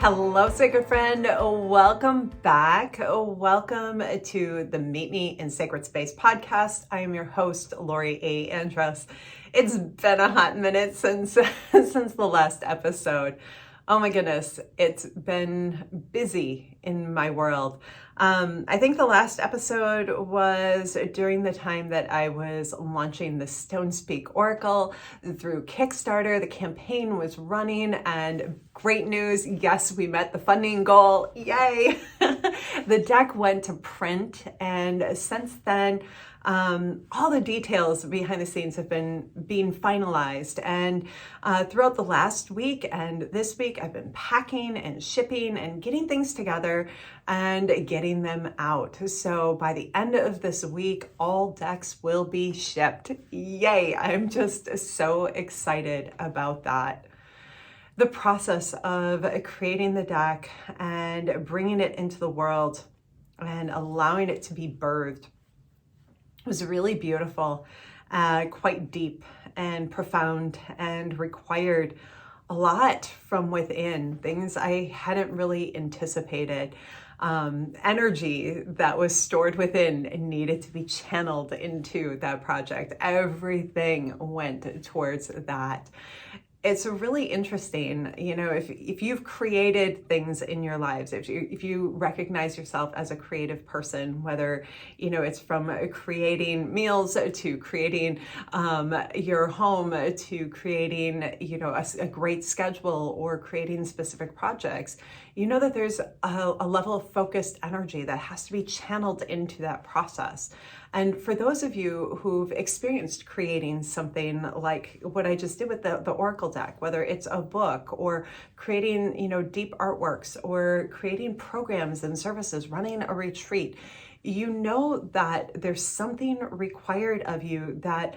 Hello, sacred friend. Welcome back. Welcome to the Meet Me in Sacred Space podcast. I am your host, Lori A. Andrus. It's been a hot minute since the last episode. Oh my goodness, it's been busy in my world. I think the last episode was during the time that I was launching the Stone Speak Oracle through Kickstarter. The campaign was running, and great news, yes, we met the funding goal. Yay! The deck went to print, and since then, all the details behind the scenes have been being finalized, and throughout the last week and this week I've been packing and shipping and getting things together and getting them out. So by the end of this week, all decks will be shipped. Yay! I'm just so excited about that. The process of creating the deck and bringing it into the world and allowing it to be birthed was really beautiful, quite deep and profound, and required a lot from within, things I hadn't really anticipated. Energy that was stored within and needed to be channeled into that project. Everything went towards that. It's really interesting, if you've created things in your lives, if you recognize yourself as a creative person, whether, it's from creating meals to creating your home to creating, a great schedule or creating specific projects, that there's a level of focused energy that has to be channeled into that process. And for those of you who've experienced creating something like what I just did with the Oracle deck, whether it's a book or creating, deep artworks or creating programs and services, running a retreat, that there's something required of you that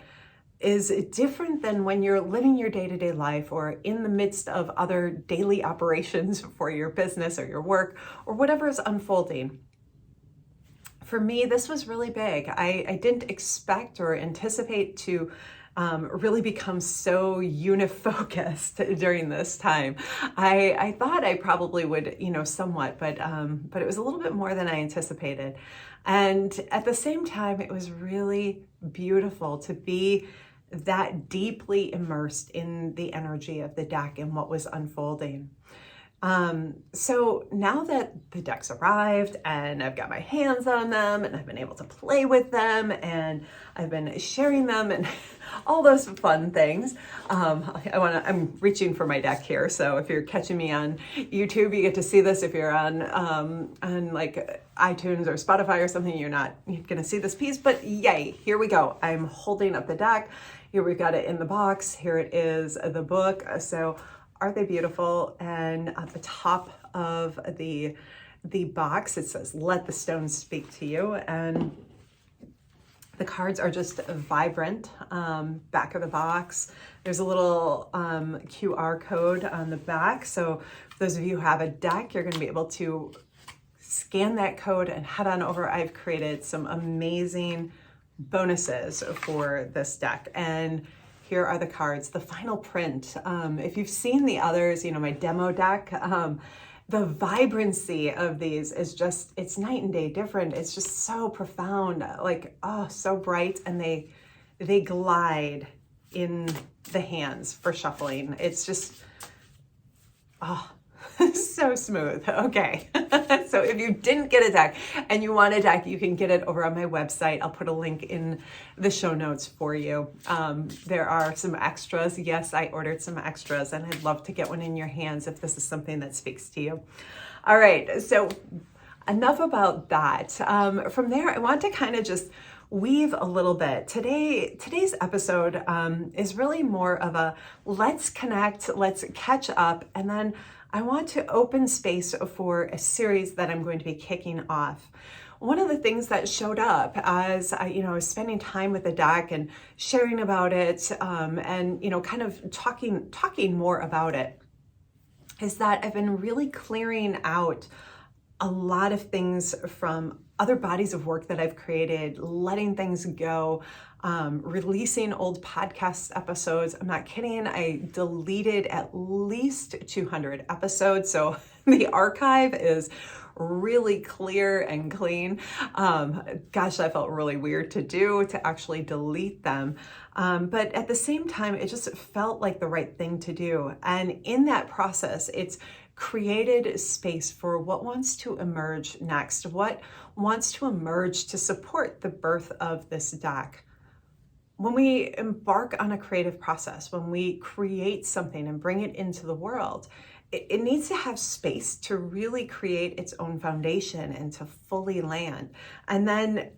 is different than when you're living your day-to-day life or in the midst of other daily operations for your business or your work or whatever is unfolding. For me, this was really big. I didn't expect or anticipate to really become so unifocused during this time. I thought I probably would, somewhat, but it was a little bit more than I anticipated. And at the same time, it was really beautiful to be that deeply immersed in the energy of the deck and what was unfolding. So now that the decks arrived and I've got my hands on them and I've been able to play with them and I've been sharing them and all those fun things, I'm reaching for my deck here. So if you're catching me on YouTube, you get to see this. If you're on like iTunes or Spotify or something, you're going to see this piece, but yay, here we go. I'm holding up the deck. Here we've got it in the box. Here it is, the book. So aren't they beautiful? And at the top of the box, it says, "Let the stones speak to you." And the cards are just vibrant. Back of the box, there's a little QR code on the back. So for those of you who have a deck, you're going to be able to scan that code and head on over. I've created some amazing bonuses for this deck. And here are the cards, the final print. If you've seen the others, my demo deck, the vibrancy of these is just, it's night and day different. It's just so profound, so bright, and they glide in the hands for shuffling. It's just, so smooth. Okay. So if you didn't get a deck and you want a deck, you can get it over on my website. I'll put a link in the show notes for you. There are some extras. Yes, I ordered some extras, and I'd love to get one in your hands if this is something that speaks to you. All right. So enough about that. From there, I want to kind of just weave a little bit. Today's episode is really more of a let's connect, let's catch up, and then I want to open space for a series that I'm going to be kicking off. One of the things that showed up as I was spending time with the deck and sharing about it, and kind of talking more about it, is that I've been really clearing out a lot of things from other bodies of work that I've created, letting things go, releasing old podcast episodes. I'm not kidding. I deleted at least 200 episodes. So the archive is really clear and clean. Gosh, that felt really weird to actually delete them. But at the same time, it just felt like the right thing to do. And in that process, it's created space for what wants to emerge next, what wants to emerge to support the birth of this deck. When we embark on a creative process, when we create something and bring it into the world, it needs to have space to really create its own foundation and to fully land. And then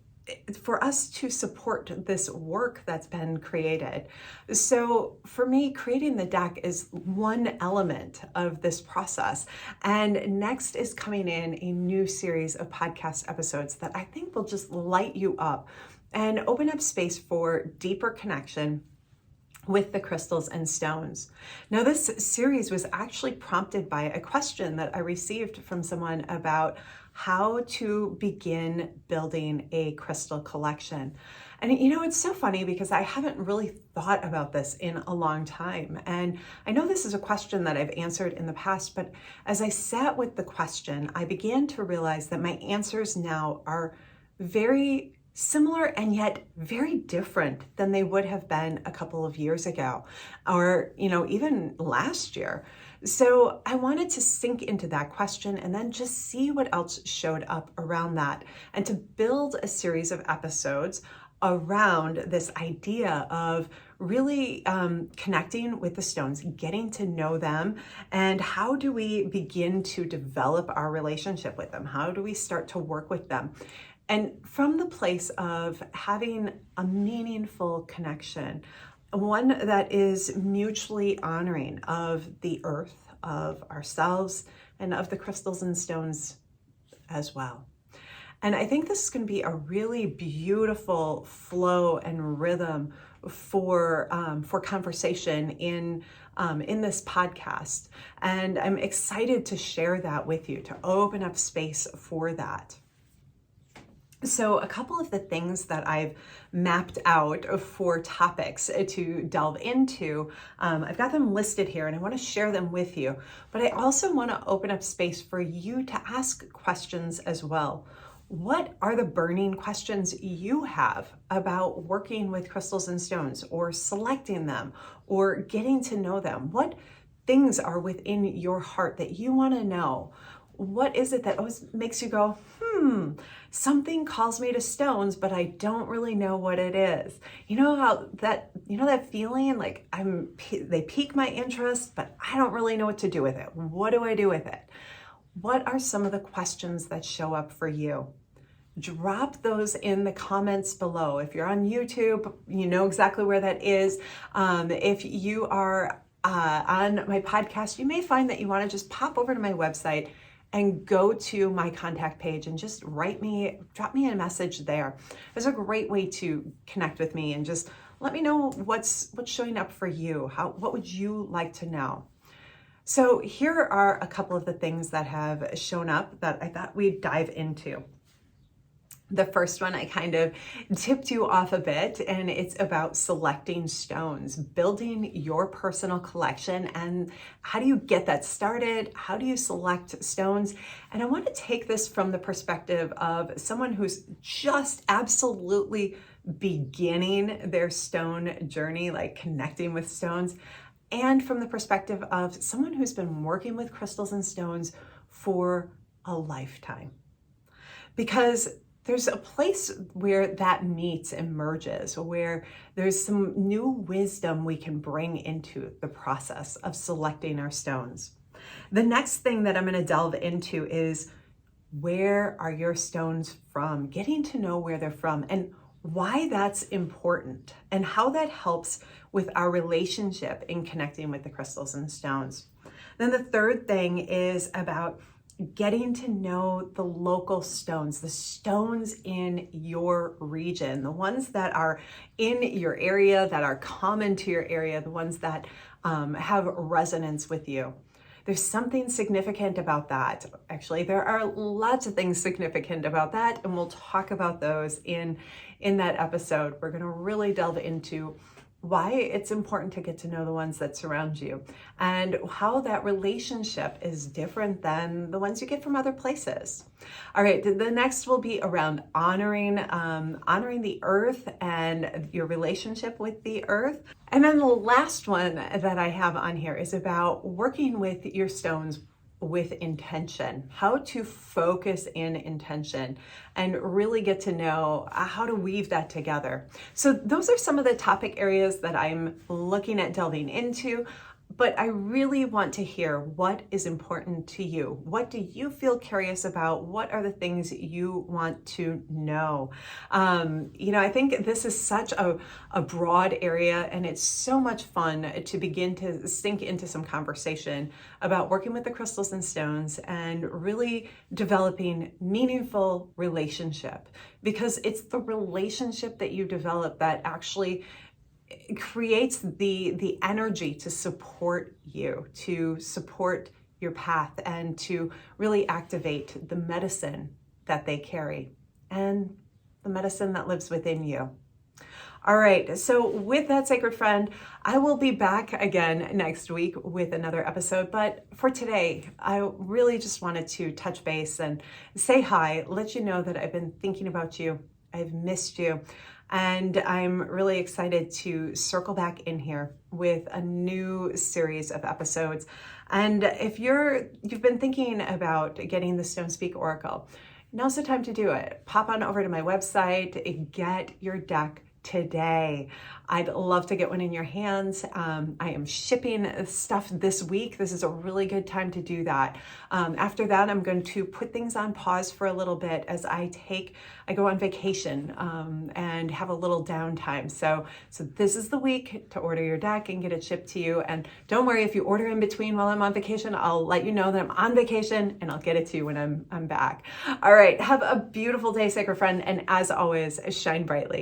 for us to support this work that's been created. So for me, creating the deck is one element of this process. And next is coming in a new series of podcast episodes that I think will just light you up and open up space for deeper connection with the crystals and stones. Now, this series was actually prompted by a question that I received from someone about how to begin building a crystal collection. And it's so funny because I haven't really thought about this in a long time. And I know this is a question that I've answered in the past, but as I sat with the question, I began to realize that my answers now are very similar and yet very different than they would have been a couple of years ago, or even last year. So I wanted to sink into that question and then just see what else showed up around that, and to build a series of episodes around this idea of really connecting with the stones, getting to know them, and how do we begin to develop our relationship with them? How do we start to work with them? And from the place of having a meaningful connection, one that is mutually honoring of the earth, of ourselves, and of the crystals and stones as well. And I think this is going to be a really beautiful flow and rhythm for conversation in this podcast. And I'm excited to share that with you, to open up space for that. So a couple of the things that I've mapped out for topics to delve into, I've got them listed here and I want to share them with you, but I also want to open up space for you to ask questions as well. What are the burning questions you have about working with crystals and stones, or selecting them, or getting to know them? What things are within your heart that you want to know? What is it that always makes you go, something calls me to stones, but I don't really know what it is. That feeling like they pique my interest, but I don't really know what to do with it. What do I do with it? What are some of the questions that show up for you? Drop those in the comments below. If you're on YouTube, you know exactly where that is. If you are on my podcast, you may find that you want to just pop over to my website and go to my contact page and just drop me a message there. It's a great way to connect with me and just let me know what's showing up for you. What would you like to know? So here are a couple of the things that have shown up that I thought we'd dive into. The first one, I kind of tipped you off a bit, and it's about selecting stones, building your personal collection, and how do you get that started? How do you select stones? And I want to take this from the perspective of someone who's just absolutely beginning their stone journey, like connecting with stones, and from the perspective of someone who's been working with crystals and stones for a lifetime. Because there's a place where that meets and merges, where there's some new wisdom we can bring into the process of selecting our stones. The next thing that I'm going to delve into is, where are your stones from? Getting to know where they're from and why that's important, and how that helps with our relationship in connecting with the crystals and stones. Then the third thing is about getting to know the local stones, the stones in your region, the ones that are in your area, that are common to your area, the ones that have resonance with you. There's something significant about that. Actually, there are lots of things significant about that, and we'll talk about those in that episode. We're going to really delve into why it's important to get to know the ones that surround you and how that relationship is different than the ones you get from other places. All right, the next will be around honoring the earth and your relationship with the earth. And then the last one that I have on here is about working with your stones with intention, how to focus in intention and really get to know how to weave that together. So those are some of the topic areas that I'm looking at delving into. But I really want to hear what is important to you. What do you feel curious about? What are the things you want to know? I think this is such a broad area, and it's so much fun to begin to sink into some conversation about working with the crystals and stones and really developing meaningful relationship, because it's the relationship that you develop that actually creates the energy to support you, to support your path, and to really activate the medicine that they carry and the medicine that lives within you. All right, so with that, sacred friend, I will be back again next week with another episode. But for today, I really just wanted to touch base and say hi, let you know that I've been thinking about you. I've missed you. And I'm really excited to circle back in here with a new series of episodes. And if you've been thinking about getting the Stone Speak Oracle, now's the time to do it. Pop on over to my website, get your deck today. I'd love to get one in your hands. I am shipping stuff this week. This is a really good time to do that. After that, I'm going to put things on pause for a little bit as I go on vacation and have a little downtime. So this is the week to order your deck and get it shipped to you. And don't worry, if you order in between while I'm on vacation, I'll let you know that I'm on vacation and I'll get it to you when I'm back. All right, have a beautiful day, sacred friend. And as always, shine brightly.